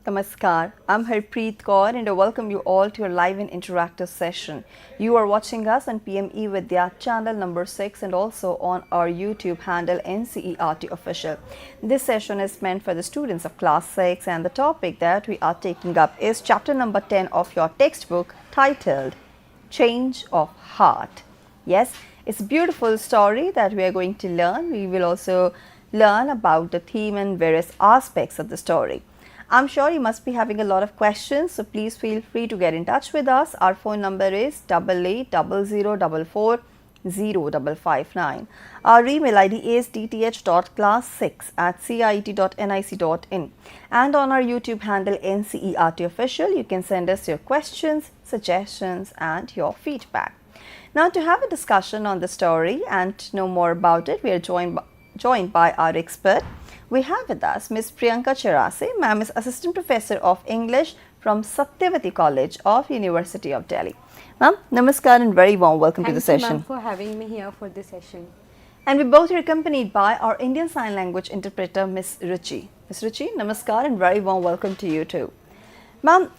Namaskar, I'm Harpreet Kaur and I welcome you all to a live and interactive session. You are watching us on PME Vidya channel number 6 and also on our YouTube handle NCERT official. This session is meant for the students of class 6 and the topic that we are taking up is chapter number 10 of your textbook titled Change of Heart. Yes, it's a beautiful story that we are going to learn. We will also learn about the theme and various aspects of the story. I'm sure you must be having a lot of questions, so please feel free to get in touch with us. Our phone number is 8800440559. Our email ID is dth.class6@cit.nic.in. And on our YouTube handle NCERT official, you can send us your questions, suggestions and your feedback. Now, to have a discussion on the story and to know more about it, we are joined by our expert. We have with us Ms. Priyanka Chourase. Ma'am is Assistant Professor of English from Satyawati College of University of Delhi. Ma'am, namaskar and very warm welcome to the session. Thank you, ma'am, for having me here for this session. And we both are accompanied by our Indian Sign Language interpreter, Ms. Ruchi. Ms. Ruchi, namaskar and very warm welcome to you too. Ma'am,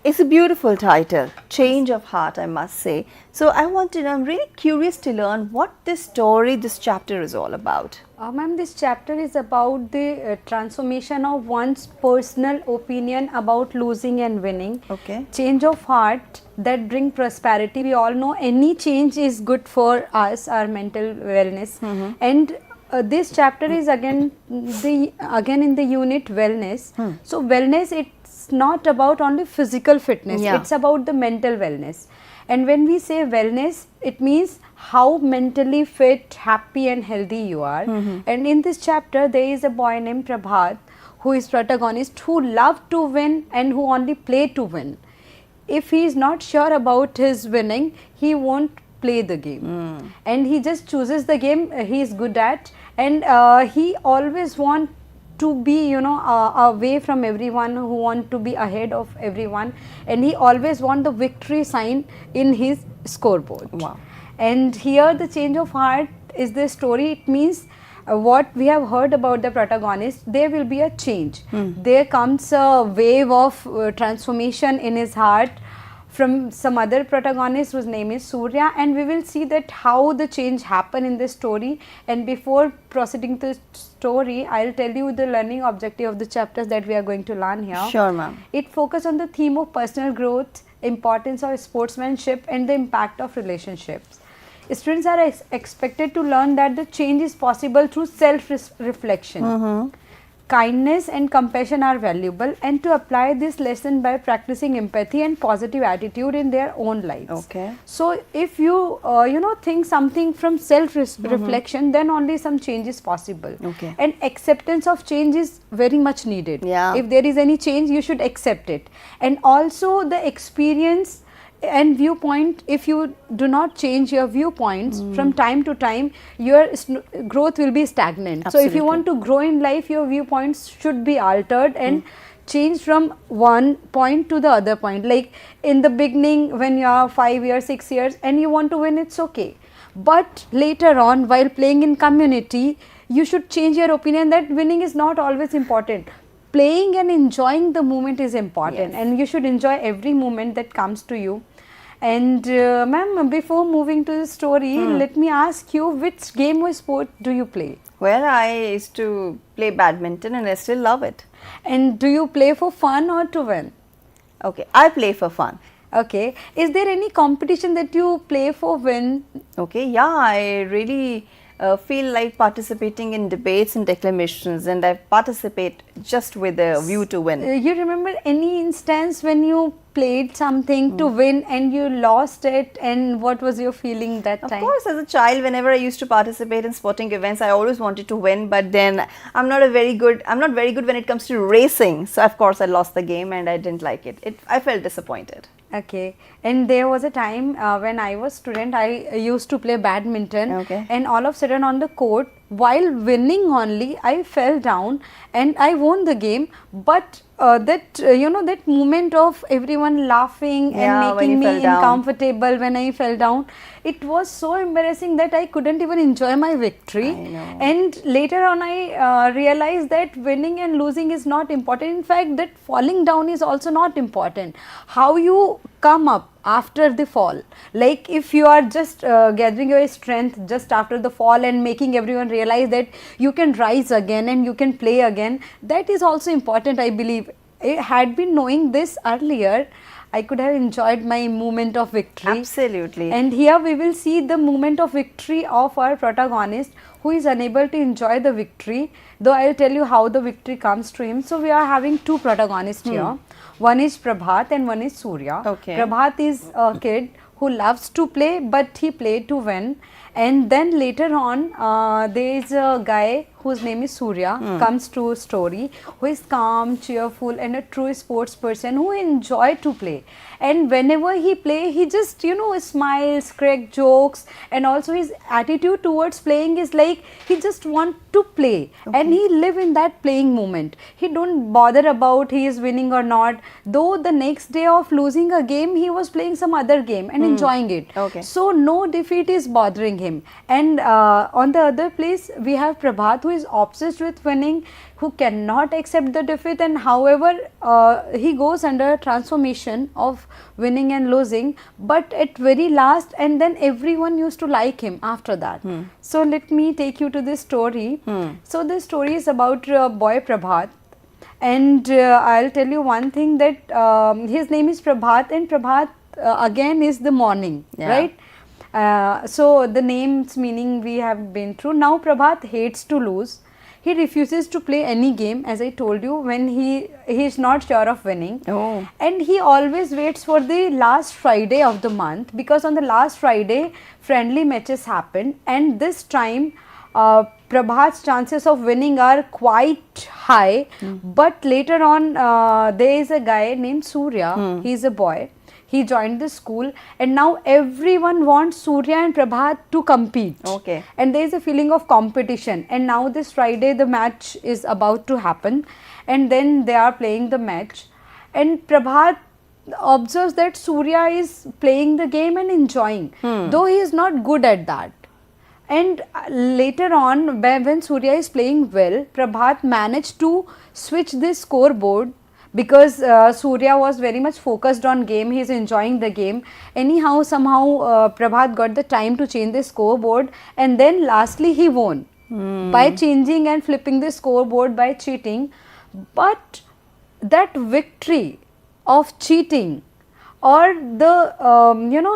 it's a beautiful title, Change of Heart, I must say. So I want to know, I'm really curious to learn what this story, this chapter is all about. Ma'am, this chapter is about the transformation of one's personal opinion about losing and winning. Okay. Change of heart that bring prosperity. We all know any change is good for us, our mental wellness. And this chapter is again in the unit wellness. So wellness, it's not about only physical fitness, it's about the mental wellness. And when we say wellness, it means how mentally fit, happy and healthy you are. And in this chapter, there is a boy named Prabhat who is protagonist, who loves to win and who only play to win. If he is not sure about his winning, he won't play the game. And he just chooses the game he is good at, and he always wants to be, away from everyone, who want to be ahead of everyone, and he always want the victory sign in his scoreboard. Wow. And here the change of heart is the story. It means what we have heard about the protagonist, there will be a change. There comes a wave of transformation in his heart from some other protagonist whose name is Surya, and we will see that how the change happened in this story. And before proceeding to the story, I'll tell you the learning objective of the chapters that we are going to learn here. Sure, ma'am. It focuses on the theme of personal growth, importance of sportsmanship and the impact of relationships. Students are expected to learn that the change is possible through self-reflection. Kindness and compassion are valuable, and to apply this lesson by practicing empathy and positive attitude in their own lives. Okay. So if you think something from self-reflection, then only some change is possible. Okay. And acceptance of change is very much needed. Yeah. If there is any change, you should accept it. And also the experience and viewpoint, if you do not change your viewpoints from time to time, your growth will be stagnant. Absolutely. So if you want to grow in life, your viewpoints should be altered and change from one point to the other point. Like in the beginning, when you are 5 years, 6 years and you want to win, it's okay. But later on, while playing in community, you should change your opinion that winning is not always important. Playing and enjoying the moment is important, and you should enjoy every moment that comes to you. And ma'am, before moving to the story, let me ask you, which game or sport do you play? Well, I used to play badminton and I still love it. And do you play for fun or to win? Okay, I play for fun. Okay. Is there any competition that you play for win? Okay, yeah, I really feel like participating in debates and declamations, and I participate just with a view to win. You remember any instance when you played something to win and you lost it, and what was your feeling that time? Of course, as a child, whenever I used to participate in sporting events, I always wanted to win, but then I'm not very good when it comes to racing. So of course I lost the game and I didn't like it. I felt disappointed. Okay. And there was a time when I was student, I used to play badminton. Okay. And all of a sudden on the court, while winning only, I fell down and I won the game. But that moment of everyone laughing Yeah, and when you making fell me down. uncomfortable when I fell down, it was so embarrassing that I couldn't even enjoy my victory. I know. And later on I realized that winning and losing is not important. In fact, that falling down is also not important. How you come up after the fall, like if you are just gathering your strength just after the fall and making everyone realize that you can rise again and you can play again, that is also important, I believe. Had been knowing this earlier, I could have enjoyed my moment of victory. Absolutely. And here we will see the moment of victory of our protagonist, who is unable to enjoy the victory, though I will tell you how the victory comes to him. So we are having two protagonists here. One is Prabhat and one is Surya. Okay. Prabhat is a kid who loves to play, but he played to win. And then later on, there is a guy whose name is Surya, comes to story, who is calm, cheerful and a true sports person who enjoy to play. And whenever he play, he just smiles, crack jokes, and also his attitude towards playing is like he just want to play. And he live in that playing moment. He don't bother about he is winning or not, though the next day of losing a game he was playing some other game and enjoying it. Okay. So no defeat is bothering him. And on the other place we have Prabhat, who is obsessed with winning, who cannot accept the defeat, and however he goes under transformation of winning and losing, but at very last, and then everyone used to like him after that. So let me take you to this story. So this story is about boy Prabhat, and I'll tell you one thing, that his name is Prabhat, and Prabhat again is the morning, right? So the name's meaning we have been through. Now Prabhat hates to lose. He refuses to play any game, as I told you, when he is not sure of winning. Oh. And he always waits for the last Friday of the month, because on the last Friday friendly matches happen, and this time Prabhat's chances of winning are quite high. But later on there is a guy named Surya. He is a boy. He joined the school, and now everyone wants Surya and Prabhat to compete. Okay. And there is a feeling of competition. And now this Friday the match is about to happen, and then they are playing the match. And Prabhat observes that Surya is playing the game and enjoying, though he is not good at that. And later on, when Surya is playing well, Prabhat managed to switch the scoreboard, because Surya was very much focused on game, he is enjoying the game. Anyhow, somehow Prabhat got the time to change the scoreboard, and then lastly he won by changing and flipping the scoreboard by cheating. But that victory of cheating, or the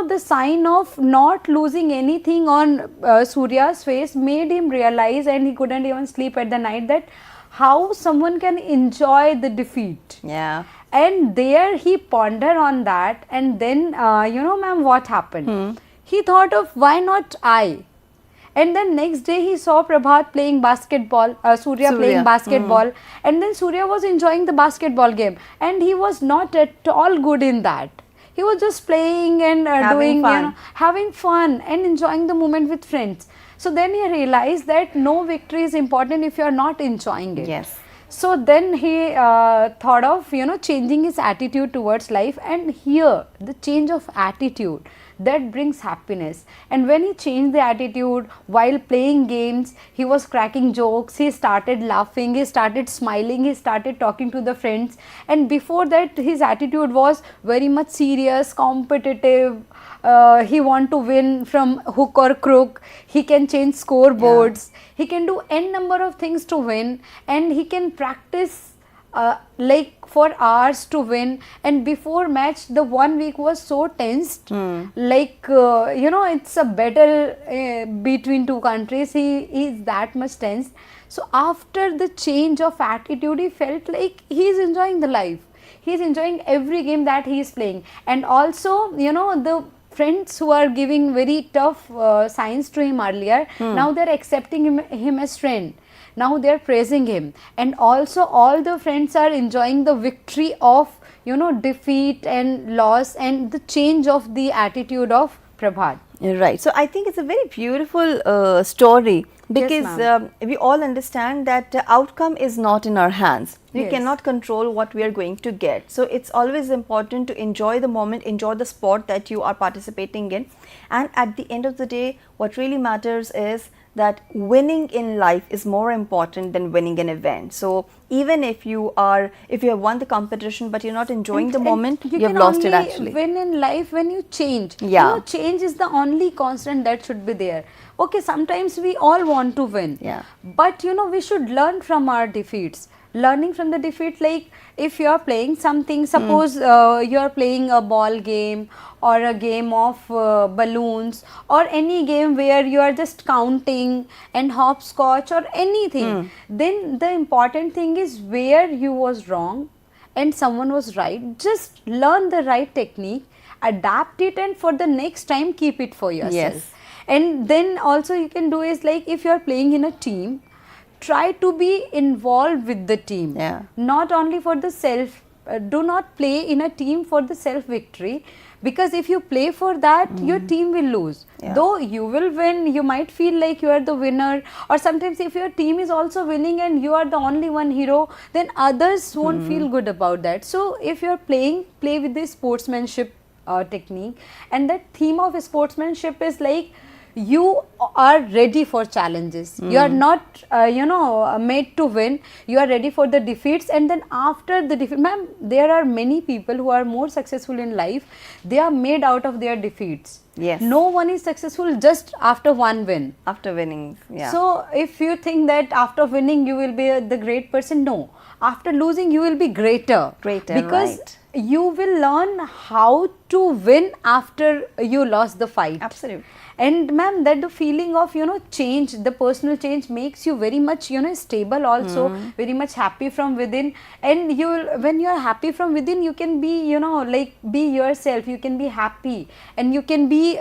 the sign of not losing anything on Surya's face, made him realize, and he couldn't even sleep at the night, that how someone can enjoy the defeat. Yeah. And there he pondered on that, and then ma'am, what happened? He thought of, why not I? And then next day he saw Prabhat playing basketball, Surya playing basketball, and then Surya was enjoying the basketball game, and he was not at all good in that. He was just playing and having fun and enjoying the moment with friends. So then he realized that no victory is important if you are not enjoying it. Yes. So then he thought of changing his attitude towards life, and here the change of attitude, that brings happiness. And when he changed the attitude while playing games, he was cracking jokes, he started laughing, he started smiling, he started talking to the friends. And before that his attitude was very much serious, competitive. He want to win from hook or crook. He can change scoreboards. He can do n number of things to win, and he can practice like for hours to win. And before match, the 1 week was so tensed, like it's a battle between two countries. He is that much tense. So after the change of attitude, he felt like he is enjoying the life. He is enjoying every game that he is playing. And also the friends who are giving very tough signs to him earlier, now they are accepting him as friend. Now they are praising him, and also all the friends are enjoying the victory of defeat and loss, and the change of the attitude of Prabhat. Right. So I think it's a very beautiful story because ma'am. we all understand that the outcome is not in our hands. We Yes. cannot control what we are going to get. So it's always important to enjoy the moment, enjoy the sport that you are participating in. And at the end of the day, what really matters is that winning in life is more important than winning an event. So even if you have won the competition but you're not enjoying the moment, you have can lost it only actually. win in life when you change. Yeah. You know, change is the only constant that should be there. Okay, sometimes we all want to win. Yeah. But you know, we should learn from our defeats. Learning from the defeat, like if you are playing something, suppose you are playing a ball game or a game of balloons or any game where you are just counting and hopscotch or anything, then the important thing is where you was wrong and someone was right. Just learn the right technique, adapt it, and for the next time keep it for yourself. Yes. And then also you can do is like if you are playing in a team, try to be involved with the team. Yeah. Not only for the self, do not play in a team for the self victory, because if you play for that, your team will lose. Yeah. Though you will win, you might feel like you are the winner, or sometimes if your team is also winning and you are the only one hero, then others won't feel good about that. So if you are playing, play with the sportsmanship technique, and that theme of sportsmanship is like you are ready for challenges. You are not made to win. You are ready for the defeats, and then after the defeat, ma'am, there are many people who are more successful in life. They are made out of their defeats. Yes. No one is successful just after one win. After winning, yeah. So if you think that after winning you will be the great person, no. After losing you will be greater. Because right. you will learn how to win after you lost the fight. Absolutely. And ma'am, that the feeling of change, the personal change makes you very much stable also, very much happy from within. And when you are happy from within, you can be like be yourself, you can be happy, and you can be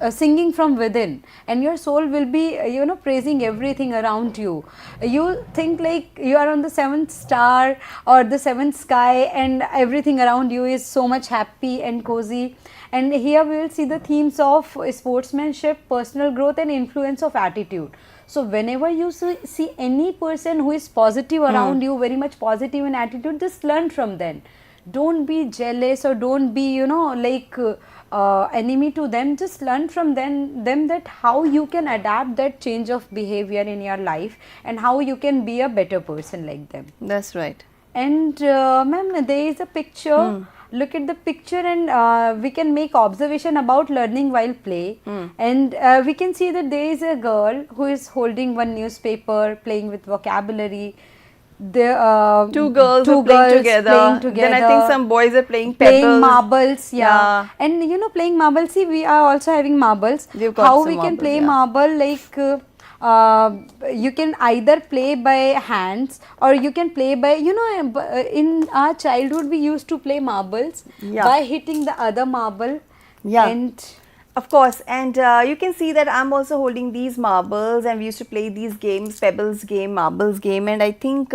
singing from within, and your soul will be praising everything around you. You think like you are on the seventh star or the seventh sky, and everything around you is so much happy and cozy. And here we will see the themes of sportsmanship, personal growth, and influence of attitude. So whenever you see any person who is positive around you, very much positive in attitude, just learn from them. Don't be jealous or don't be enemy to them. Just learn from them that how you can adapt that change of behavior in your life and how you can be a better person like them. That's right. And ma'am, there is a picture. Look at the picture, and we can make observation about learning while play. And we can see that there is a girl who is holding one newspaper, playing with vocabulary. Two girls are playing together. Then I think some boys are playing pebbles. Playing marbles, yeah. And playing marbles, see, we are also having marbles. How we can play marble, like you can either play by hands or you can play by, in our childhood we used to play marbles by hitting the other marble. And of course, and you can see that I'm also holding these marbles, and we used to play these games, pebbles game, marbles game, and I think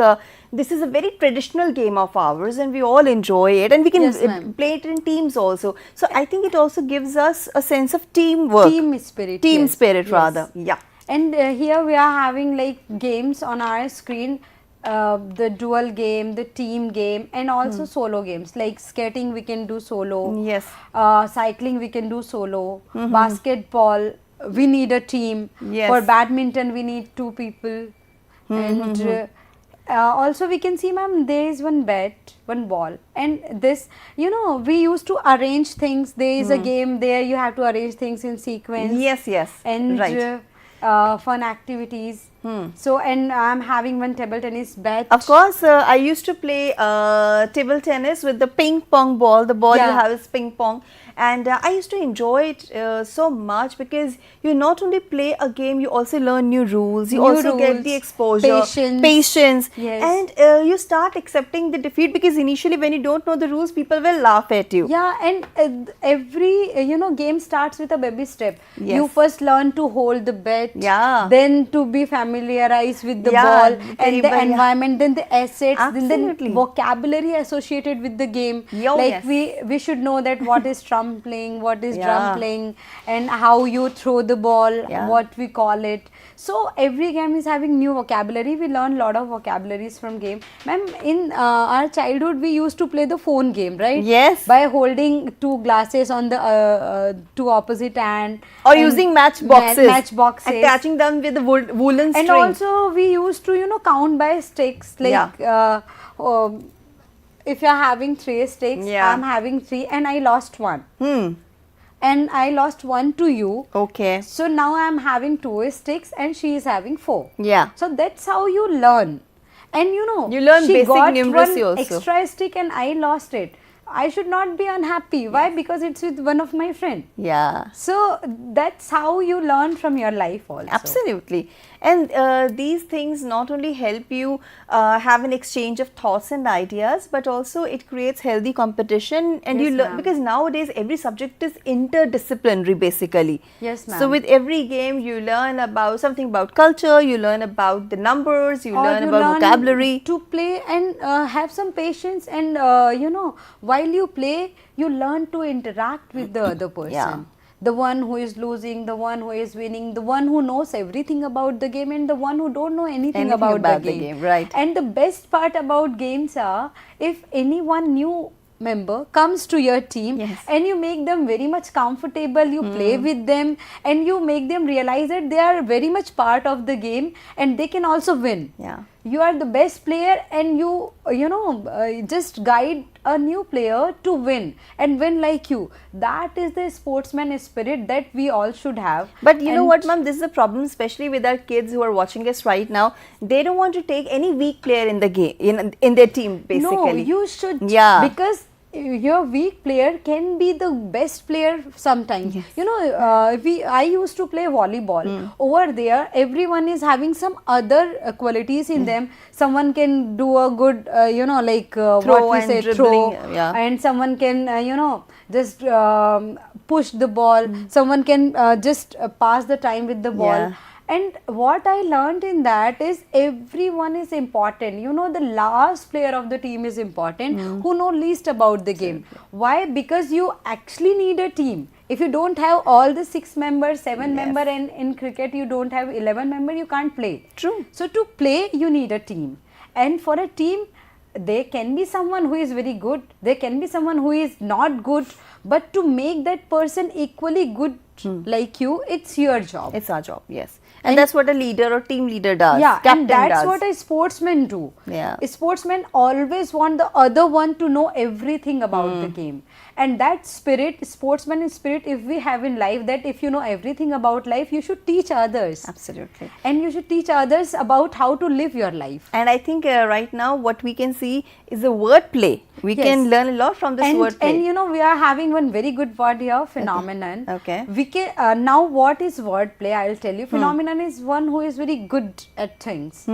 this is a very traditional game of ours, and we all enjoy it, and we can play it in teams also. So I think it also gives us a sense of teamwork. Team spirit. Team spirit rather, yeah. And here we are having like games on our screen, the dual game, the team game, and also solo games like skating we can do solo. Yes. Cycling we can do solo. Basketball we need a team. Yes. For badminton we need two people. And also we can see, ma'am, there is one bat, one ball, and this, we used to arrange things. There is a game there, you have to arrange things in sequence. Yes. And right. Fun activities. So, and I'm having one table tennis bat. Of course, I used to play table tennis with the ping pong ball. The ball you have is ping pong. And I used to enjoy it so much because you not only play a game, you also learn new rules. You also get the exposure, patience. Yes. And you start accepting the defeat, because initially when you don't know the rules, people will laugh at you. Yeah, and every game starts with a baby step. Yes. You first learn to hold the bat. Yeah. Then to be familiar familiarize with the Yeah, ball very and the well, yeah. environment, then the assets, then Absolutely. the vocabulary associated with the game. Yo, Like yes. we should know that what is trump playing, what is Yeah. drum playing, and how you throw the ball, Yeah. what we call it. So every game is having new vocabulary. We learn lot of vocabularies from game. Ma'am, in our childhood we used to play the phone game, right? Yes. By holding two glasses on the two opposite hand. Or and using matchboxes. matchboxes. Attaching them with the woolen string. And also we used to, count by sticks, like if you are having 3 sticks, Yeah. I am having 3 and I lost 1. Hmm. And I lost 1 to you. Okay. So now I am having 2 sticks and she is having 4. Yeah. So that's how you learn. And You learn she basic got numeracy one also. extra stick and I lost it. I should not be unhappy. Why? Because it's with one of my friend. Yeah. So that's how you learn from your life also. Absolutely. And these things not only help you have an exchange of thoughts and ideas, but also it creates healthy competition, and Yes, you learn, ma'am. because nowadays every subject is interdisciplinary basically. Yes, ma'am. So with every game you learn about something about culture, you learn about the numbers, you Or learn you about learn vocabulary. to play and have some patience, and while you play you learn to interact with the other person. Yeah. The one who is losing, the one who is winning, the one who knows everything about the game, and the one who don't know anything about the game. Right. And the best part about games are, if anyone new member comes to your team, Yes. and you make them very much comfortable, you play with them and you make them realize that they are very much part of the game and they can also win. Yeah. You are the best player, and you just guide a new player to win and win like you. That is the sportsman spirit that we all should have. But you know And- what, ma'am, this is a problem, especially with our kids who are watching us right now. They don't want to take any weak player in the game, in their team, basically. No, you should. Yeah. Because your weak player can be the best player sometimes. I used to play volleyball. Over there, everyone is having some other qualities in them. Someone can do a good, Throw what we and say, dribbling, throw. yeah. And someone can, just push the ball. Someone can just pass the time with the ball. Yeah. And what I learned in that is everyone is important. The last player of the team is important, who know least about the game. Why? Because you actually need a team. If you don't have all the 6 members, 7 member, and in cricket you don't have 11 member, you can't play. True. So to play you need a team. And for a team, there can be someone who is very good, there can be someone who is not good, but to make that person equally good like you, it's your job. It's our job, yes. And that's what a leader or team leader does. Yeah, Captain and that's does. what a sportsman do. Yeah. A sportsman always want the other one to know everything about the game. And that spirit, sportsman spirit, if we have in life, that if you know everything about life, you should teach others. Absolutely. And you should teach others about how to live your life. And I think right now what we can see is the wordplay. We Yes. can learn a lot from this wordplay. And we are having one very good word here, phenomenon. Okay. We can now what is wordplay? I'll tell you. Phenomenon is one who is very good at things.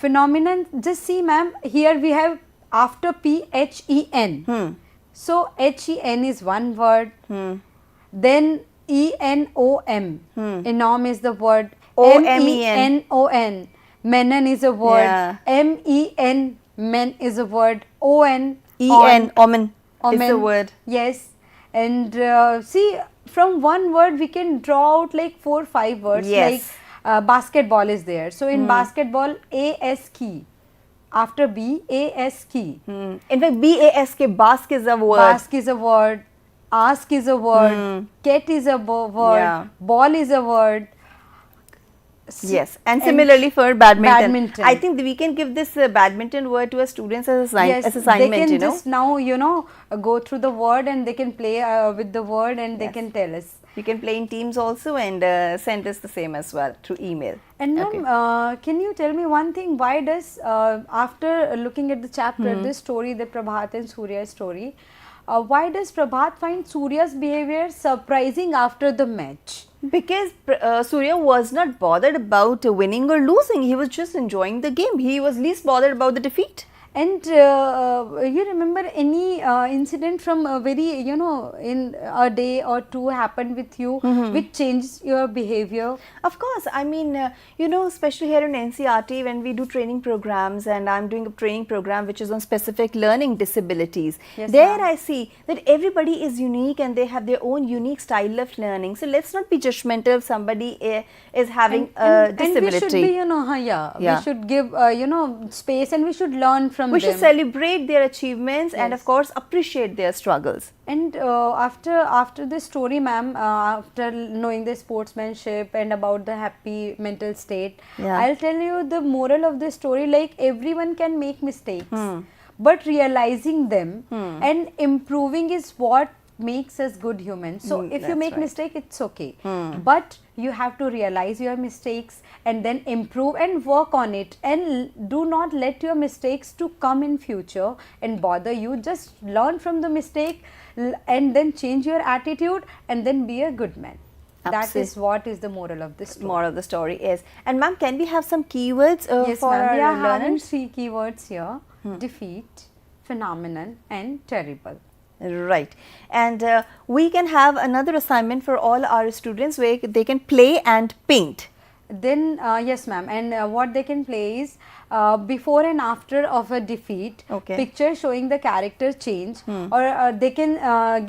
Phenomenon. Just see, ma'am. Here we have after PHEN. So HEN is one word. Then ENOM. Enom is the word. OMEN. MENON. Menon is a word. Yeah. MEN. Men is a word. ON. EN, omen, is Omen. the word. Yes. And see, from one word we can draw out like 4 or 5 words. Yes. Like basketball is there. So in basketball, AS key. After B, AS key. In fact, BASK, bask is a word. Bask is a word. Ask is a word. Ket is a word. Yeah. Ball is a word. Yes, and similarly for badminton. Badminton. I think we can give this badminton word to our students as assignment, they can just now, go through the word and they can play with the word and they Yes. can tell us. You can play in teams also and send us the same as well through email. And ma'am, can you tell me one thing? Why does, after looking at the chapter, this story, the Prabhat and Surya story, why does Prabhat find Surya's behavior surprising after the match? Because Surya was not bothered about winning or losing. He was just enjoying the game. He was least bothered about the defeat. And you remember any incident from a very, in a day or two happened with you, which changed your behavior? Of course, I mean, especially here in NCERT, when we do training programs, and I'm doing a training program which is on specific learning disabilities, Yes, there ma'am. I see that everybody is unique and they have their own unique style of learning. So let's not be judgmental if somebody is having a disability. And we should be, Yeah. we should give, space, and we should learn from We them. should celebrate their achievements and, of Yes. course, appreciate their struggles. And after this story, ma'am, after knowing the sportsmanship and about the happy mental state, Yeah. I'll tell you the moral of the story. Like, everyone can make mistakes, but realizing them and improving is what makes us good humans. So if you That's make right. mistake, it's okay, but you have to realize your mistakes and then improve and work on it, and do not let your mistakes to come in future and bother you. Just learn from the mistake and then change your attitude and then be a good man. That is what is the moral of this story. Moral of the story is. And ma'am, can we have some keywords Yes, for ma'am. We our are having learners? 3 keywords here: defeat, phenomenon, and terrible. Right. And we can have another assignment for all our students where they can play and paint. Then yes, ma'am, and what they can play is before and after of a defeat, Okay. picture showing the character change, or they can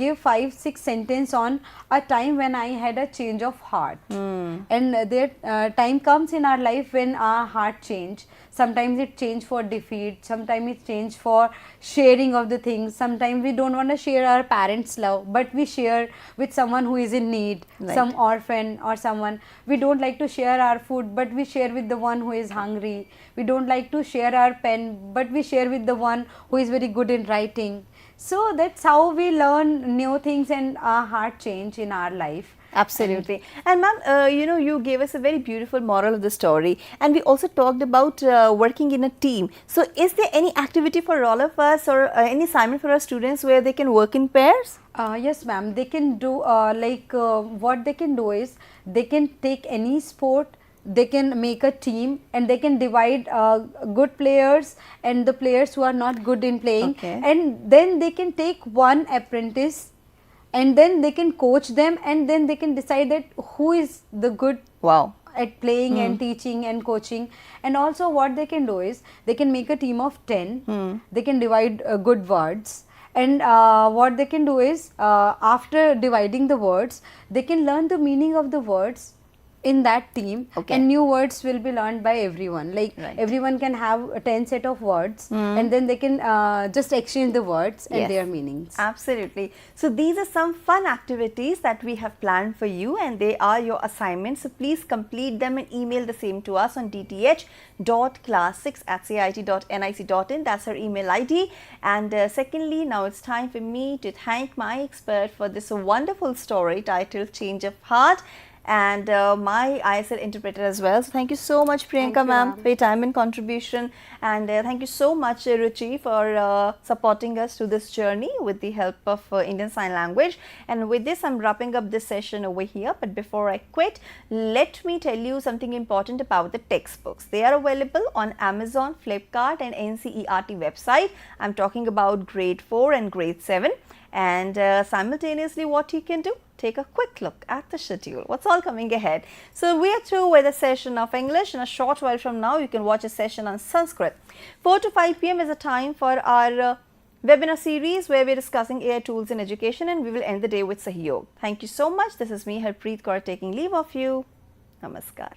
give 5-6 sentence on a time when I had a change of heart. And there time comes in our life when our heart change. Sometimes it change for defeat, sometimes it change for sharing of the things. Sometimes we don't want to share our parents' love, but we share with someone who is in need, Right. some orphan or someone. We don't like to share our food, but we share with the one who is hungry. We don't like to share our pen, but we share with the one who is very good in writing. So that's how we learn new things and our heart change in our life. Absolutely. And ma'am, you gave us a very beautiful moral of the story, and we also talked about working in a team. So is there any activity for all of us, or any assignment for our students where they can work in pairs? Yes, ma'am. They can do what they can do is they can take any sport. They can make a team and they can divide good players and the players who are not good in playing, Okay. and then they can take one apprentice and then they can coach them, and then they can decide that who is the good Wow. at playing and teaching and coaching. And also what they can do is they can make a team of 10. They can divide good words, and what they can do is after dividing the words, they can learn the meaning of the words in that team. Okay. And new words will be learned by everyone. Like Right. everyone can have a 10 set of words, and then they can just exchange the words and Yes. their meanings. Absolutely. So these are some fun activities that we have planned for you, and they are your assignments. So please complete them and email the same to us on dth.class6@cit.nic.in. That's our email ID. And secondly, now it's time for me to thank my expert for this wonderful story titled Change of Heart, and my ISL interpreter as well. So thank you so much, Priyanka Thank you, ma'am, ma'am. for your time and contribution, and thank you so much, Ruchi, for supporting us through this journey with the help of Indian Sign Language. And with this, I'm wrapping up this session over here. But before I quit, let me tell you something important about the textbooks. They are available on Amazon, Flipkart, and NCERT website. I'm talking about grade 4 and grade 7. And simultaneously, what you can do, take a quick look at the schedule, what's all coming ahead. So we are through with a session of English. In a short while from now, you can watch a session on Sanskrit. 4 to 5 p.m. is a time for our webinar series where we're discussing AI tools in education, and we will end the day with Sahyog. Thank you so much. This is me, Harpreet Kaur, taking leave of you. Namaskar.